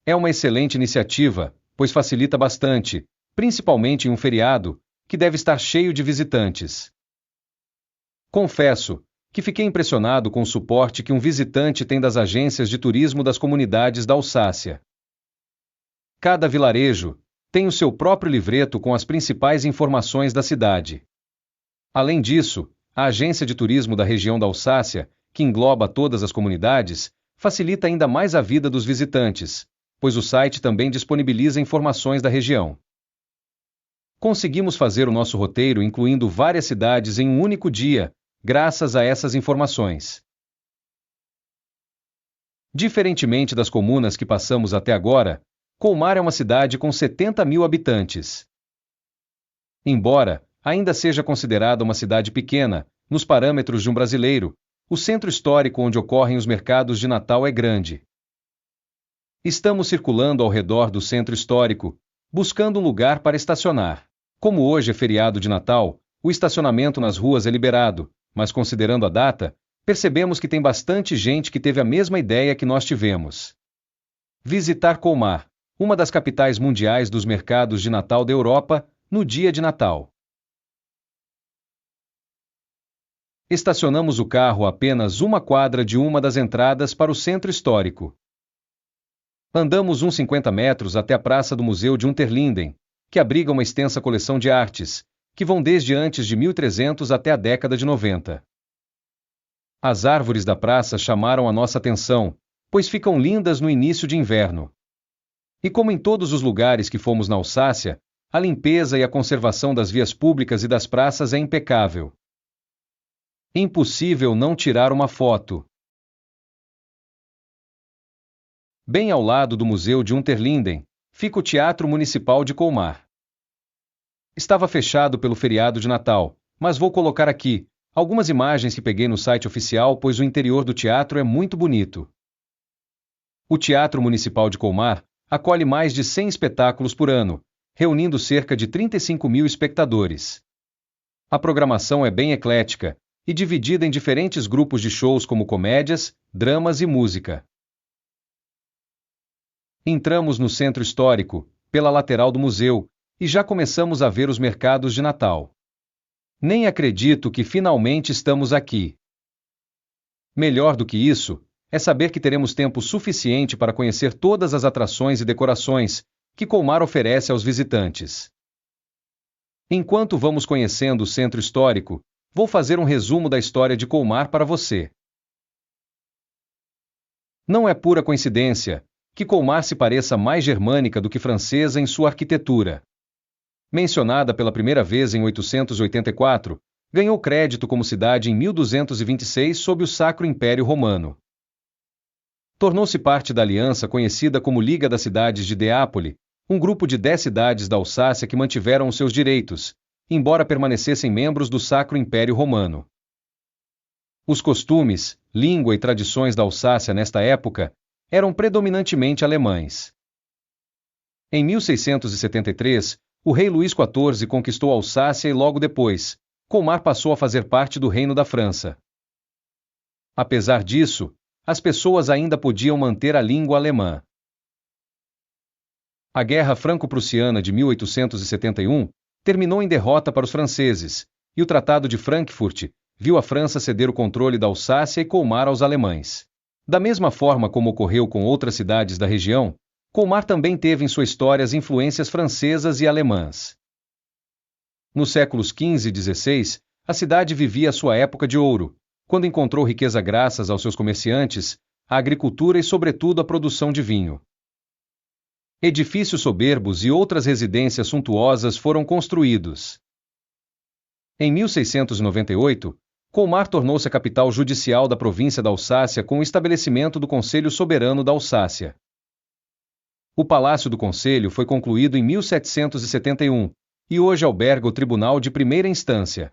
É uma excelente iniciativa, pois facilita bastante, principalmente em um feriado, que deve estar cheio de visitantes. Confesso que fiquei impressionado com o suporte que um visitante tem das agências de turismo das comunidades da Alsácia. Cada vilarejo tem o seu próprio livreto com as principais informações da cidade. Além disso, a agência de turismo da região da Alsácia, que engloba todas as comunidades, facilita ainda mais a vida dos visitantes, pois o site também disponibiliza informações da região. Conseguimos fazer o nosso roteiro incluindo várias cidades em um único dia, graças a essas informações. Diferentemente das comunas que passamos até agora, Colmar é uma cidade com 70 mil habitantes. Embora ainda seja considerada uma cidade pequena, nos parâmetros de um brasileiro, o centro histórico onde ocorrem os mercados de Natal é grande. Estamos circulando ao redor do centro histórico, buscando um lugar para estacionar. Como hoje é feriado de Natal, o estacionamento nas ruas é liberado, mas considerando a data, percebemos que tem bastante gente que teve a mesma ideia que nós tivemos. Visitar Colmar, uma das capitais mundiais dos mercados de Natal da Europa, no dia de Natal. Estacionamos o carro a apenas uma quadra de uma das entradas para o centro histórico. Andamos uns 50 metros até a Praça do Museu de Unterlinden, que abriga uma extensa coleção de artes, que vão desde antes de 1300 até a década de 90. As árvores da praça chamaram a nossa atenção, pois ficam lindas no início de inverno. E como em todos os lugares que fomos na Alsácia, a limpeza e a conservação das vias públicas e das praças é impecável. Impossível não tirar uma foto. Bem ao lado do Museu de Unterlinden, fica o Teatro Municipal de Colmar. Estava fechado pelo feriado de Natal, mas vou colocar aqui algumas imagens que peguei no site oficial, pois o interior do teatro é muito bonito. O Teatro Municipal de Colmar acolhe mais de 100 espetáculos por ano, reunindo cerca de 35 mil espectadores. A programação é bem eclética e dividida em diferentes grupos de shows como comédias, dramas e música. Entramos no centro histórico, pela lateral do museu, e já começamos a ver os mercados de Natal. Nem acredito que finalmente estamos aqui. Melhor do que isso, é saber que teremos tempo suficiente para conhecer todas as atrações e decorações que Colmar oferece aos visitantes. Enquanto vamos conhecendo o centro histórico, vou fazer um resumo da história de Colmar para você. Não é pura coincidência que Colmar se pareça mais germânica do que francesa em sua arquitetura. Mencionada pela primeira vez em 884, ganhou crédito como cidade em 1226 sob o Sacro Império Romano. Tornou-se parte da aliança conhecida como Liga das Cidades de Deápole, um grupo de 10 cidades da Alsácia que mantiveram os seus direitos, embora permanecessem membros do Sacro Império Romano. Os costumes, língua e tradições da Alsácia nesta época eram predominantemente alemães. Em 1673, o rei Luís XIV conquistou a Alsácia e logo depois, Colmar passou a fazer parte do Reino da França. Apesar disso, as pessoas ainda podiam manter a língua alemã. A Guerra Franco-Prussiana de 1871 terminou em derrota para os franceses, e o Tratado de Frankfurt viu a França ceder o controle da Alsácia e Colmar aos alemães. Da mesma forma como ocorreu com outras cidades da região, Colmar também teve em sua história as influências francesas e alemãs. Nos séculos XV e XVI, a cidade vivia a sua época de ouro, quando encontrou riqueza graças aos seus comerciantes, à agricultura e sobretudo à produção de vinho. Edifícios soberbos e outras residências suntuosas foram construídos. Em 1698, Colmar tornou-se a capital judicial da província da Alsácia com o estabelecimento do Conselho Soberano da Alsácia. O Palácio do Conselho foi concluído em 1771 e hoje alberga o Tribunal de Primeira Instância.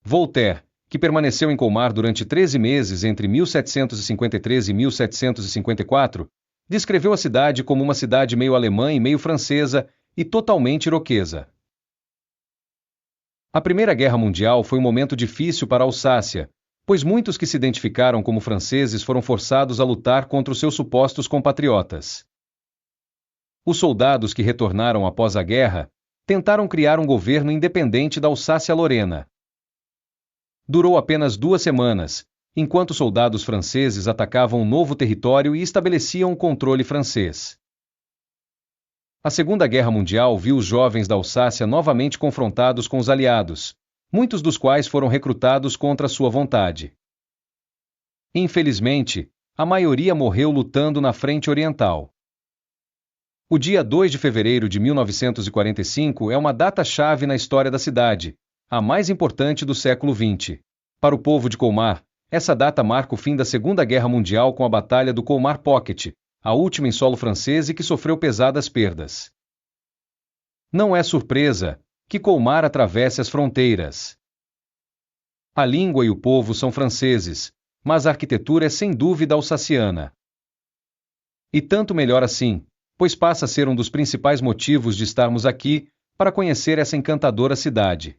Voltaire, que permaneceu em Colmar durante 13 meses entre 1753 e 1754, descreveu a cidade como uma cidade meio alemã e meio francesa e totalmente iroquesa. A Primeira Guerra Mundial foi um momento difícil para a Alsácia, pois muitos que se identificaram como franceses foram forçados a lutar contra os seus supostos compatriotas. Os soldados que retornaram após a guerra tentaram criar um governo independente da Alsácia-Lorena. Durou apenas 2 semanas, enquanto soldados franceses atacavam um novo território e estabeleciam o controle francês. A Segunda Guerra Mundial viu os jovens da Alsácia novamente confrontados com os aliados, muitos dos quais foram recrutados contra sua vontade. Infelizmente, a maioria morreu lutando na frente oriental. O dia 2 de fevereiro de 1945 é uma data-chave na história da cidade, a mais importante do século XX. Para o povo de Colmar, essa data marca o fim da Segunda Guerra Mundial com a Batalha do Colmar Pocket, a última em solo francês e que sofreu pesadas perdas. Não é surpresa que Colmar atravesse as fronteiras. A língua e o povo são franceses, mas a arquitetura é sem dúvida alsaciana. E tanto melhor assim, pois passa a ser um dos principais motivos de estarmos aqui, para conhecer essa encantadora cidade.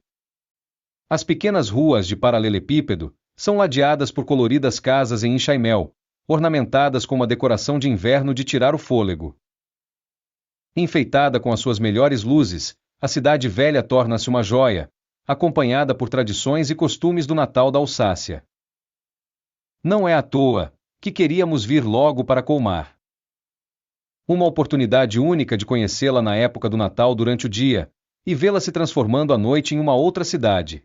As pequenas ruas de paralelepípedo são ladeadas por coloridas casas em enxaimel, ornamentadas com uma decoração de inverno de tirar o fôlego. Enfeitada com as suas melhores luzes, a cidade velha torna-se uma joia, acompanhada por tradições e costumes do Natal da Alsácia. Não é à toa que queríamos vir logo para Colmar. Uma oportunidade única de conhecê-la na época do Natal durante o dia, e vê-la se transformando à noite em uma outra cidade.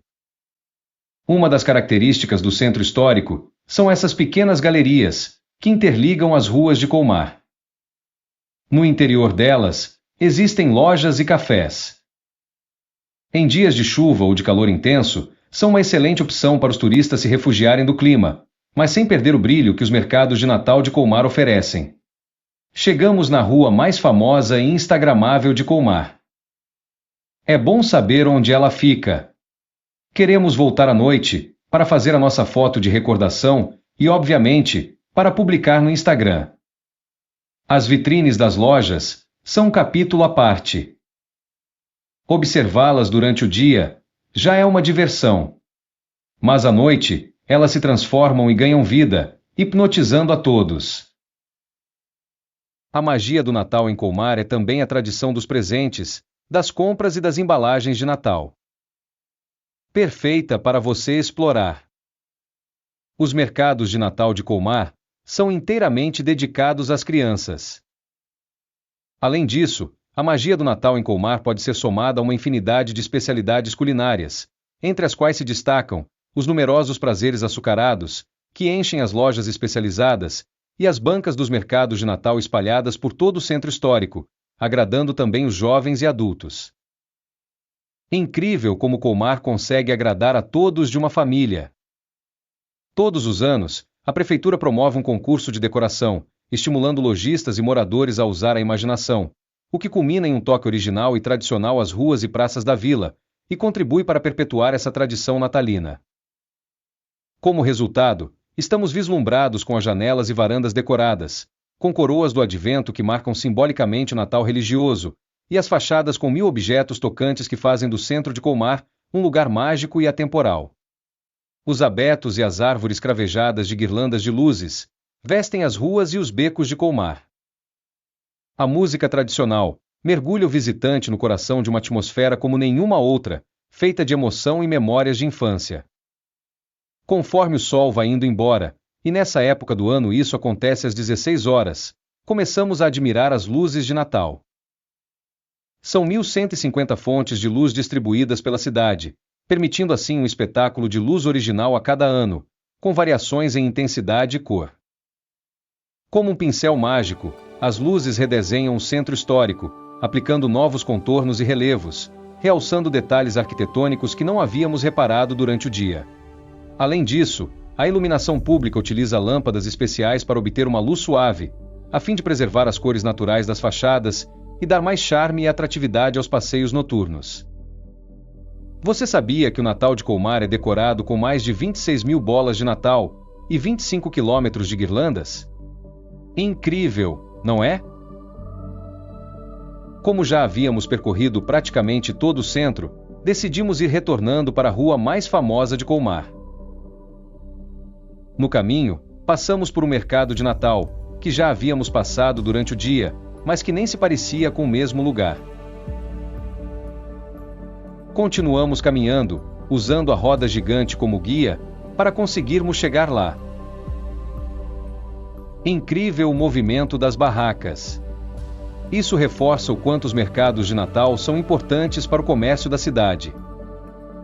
Uma das características do centro histórico são essas pequenas galerias, que interligam as ruas de Colmar. No interior delas, existem lojas e cafés. Em dias de chuva ou de calor intenso, são uma excelente opção para os turistas se refugiarem do clima, mas sem perder o brilho que os mercados de Natal de Colmar oferecem. Chegamos na rua mais famosa e instagramável de Colmar. É bom saber onde ela fica. Queremos voltar à noite, para fazer a nossa foto de recordação e, obviamente, para publicar no Instagram. As vitrines das lojas são um capítulo à parte. Observá-las durante o dia já é uma diversão. Mas à noite, elas se transformam e ganham vida, hipnotizando a todos. A magia do Natal em Colmar é também a tradição dos presentes, das compras e das embalagens de Natal. Perfeita para você explorar. Os mercados de Natal de Colmar são inteiramente dedicados às crianças. Além disso, a magia do Natal em Colmar pode ser somada a uma infinidade de especialidades culinárias, entre as quais se destacam os numerosos prazeres açucarados, que enchem as lojas especializadas, e as bancas dos mercados de Natal espalhadas por todo o centro histórico, agradando também os jovens e adultos. Incrível como Colmar consegue agradar a todos de uma família. Todos os anos, a prefeitura promove um concurso de decoração, estimulando lojistas e moradores a usar a imaginação, o que culmina em um toque original e tradicional às ruas e praças da vila, e contribui para perpetuar essa tradição natalina. Como resultado, estamos vislumbrados com as janelas e varandas decoradas, com coroas do advento que marcam simbolicamente o Natal religioso, e as fachadas com 1000 objetos tocantes que fazem do centro de Colmar um lugar mágico e atemporal. Os abetos e as árvores cravejadas de guirlandas de luzes vestem as ruas e os becos de Colmar. A música tradicional mergulha o visitante no coração de uma atmosfera como nenhuma outra, feita de emoção e memórias de infância. Conforme o sol vai indo embora, e nessa época do ano isso acontece às 16 horas, começamos a admirar as luzes de Natal. São 1150 fontes de luz distribuídas pela cidade, permitindo assim um espetáculo de luz original a cada ano, com variações em intensidade e cor. Como um pincel mágico, as luzes redesenham o centro histórico, aplicando novos contornos e relevos, realçando detalhes arquitetônicos que não havíamos reparado durante o dia. Além disso, a iluminação pública utiliza lâmpadas especiais para obter uma luz suave, a fim de preservar as cores naturais das fachadas e dar mais charme e atratividade aos passeios noturnos. Você sabia que o Natal de Colmar é decorado com mais de 26 mil bolas de Natal e 25 quilômetros de guirlandas? Incrível, não é? Como já havíamos percorrido praticamente todo o centro, decidimos ir retornando para a rua mais famosa de Colmar. No caminho, passamos por um mercado de Natal, que já havíamos passado durante o dia, mas que nem se parecia com o mesmo lugar. Continuamos caminhando, usando a roda gigante como guia, para conseguirmos chegar lá. Incrível o movimento das barracas. Isso reforça o quanto os mercados de Natal são importantes para o comércio da cidade.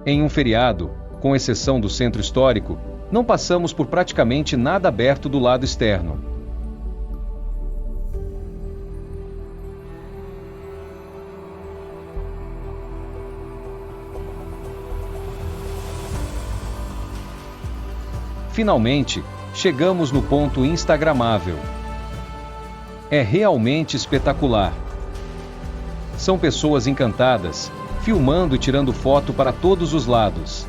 Em um feriado, com exceção do centro histórico, não passamos por praticamente nada aberto do lado externo. Finalmente, chegamos no ponto instagramável. É realmente espetacular. São pessoas encantadas, filmando e tirando foto para todos os lados.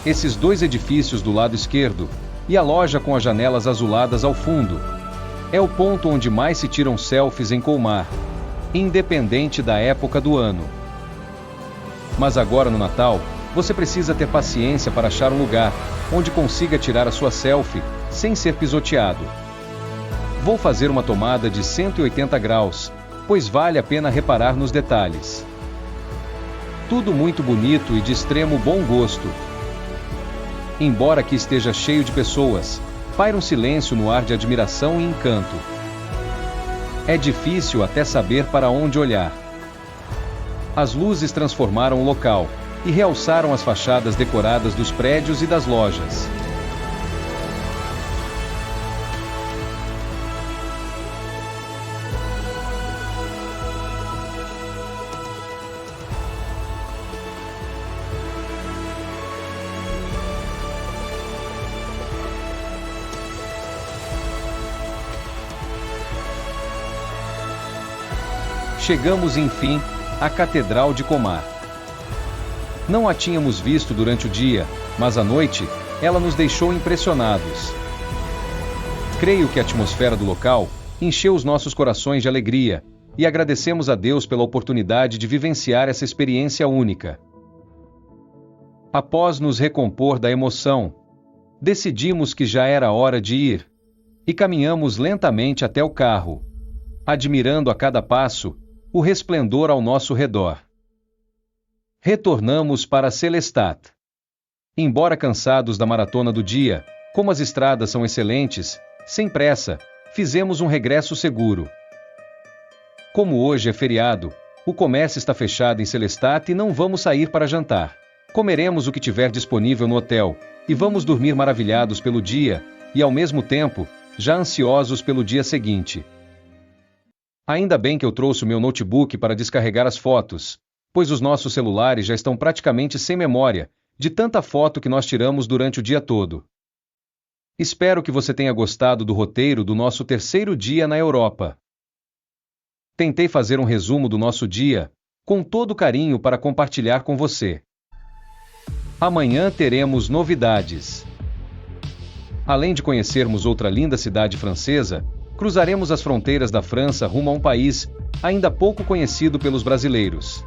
Esses dois edifícios do lado esquerdo, e a loja com as janelas azuladas ao fundo, é o ponto onde mais se tiram selfies em Colmar, independente da época do ano. Mas agora no Natal, você precisa ter paciência para achar um lugar onde consiga tirar a sua selfie sem ser pisoteado. Vou fazer uma tomada de 180 graus, pois vale a pena reparar nos detalhes. Tudo muito bonito e de extremo bom gosto. Embora aqui esteja cheio de pessoas, paira um silêncio no ar de admiração e encanto. É difícil até saber para onde olhar. As luzes transformaram o local e realçaram as fachadas decoradas dos prédios e das lojas. Chegamos, enfim, à Catedral de Colmar. Não a tínhamos visto durante o dia, mas à noite, ela nos deixou impressionados. Creio que a atmosfera do local encheu os nossos corações de alegria, e agradecemos a Deus pela oportunidade de vivenciar essa experiência única. Após nos recompor da emoção, decidimos que já era hora de ir, e caminhamos lentamente até o carro, admirando a cada passo o resplendor ao nosso redor. Retornamos para Sélestat. Embora cansados da maratona do dia, como as estradas são excelentes, sem pressa, fizemos um regresso seguro. Como hoje é feriado, o comércio está fechado em Sélestat e não vamos sair para jantar. Comeremos o que tiver disponível no hotel, e vamos dormir maravilhados pelo dia, e ao mesmo tempo, já ansiosos pelo dia seguinte. Ainda bem que eu trouxe o meu notebook para descarregar as fotos, pois os nossos celulares já estão praticamente sem memória, de tanta foto que nós tiramos durante o dia todo. Espero que você tenha gostado do roteiro do nosso terceiro dia na Europa. Tentei fazer um resumo do nosso dia, com todo carinho para compartilhar com você. Amanhã teremos novidades. Além de conhecermos outra linda cidade francesa, cruzaremos as fronteiras da França rumo a um país ainda pouco conhecido pelos brasileiros.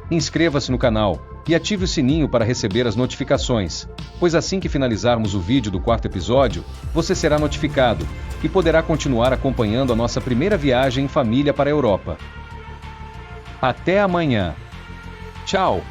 Inscreva-se no canal e ative o sininho para receber as notificações, pois assim que finalizarmos o vídeo do 4º episódio, você será notificado e poderá continuar acompanhando a nossa primeira viagem em família para a Europa. Até amanhã. Tchau!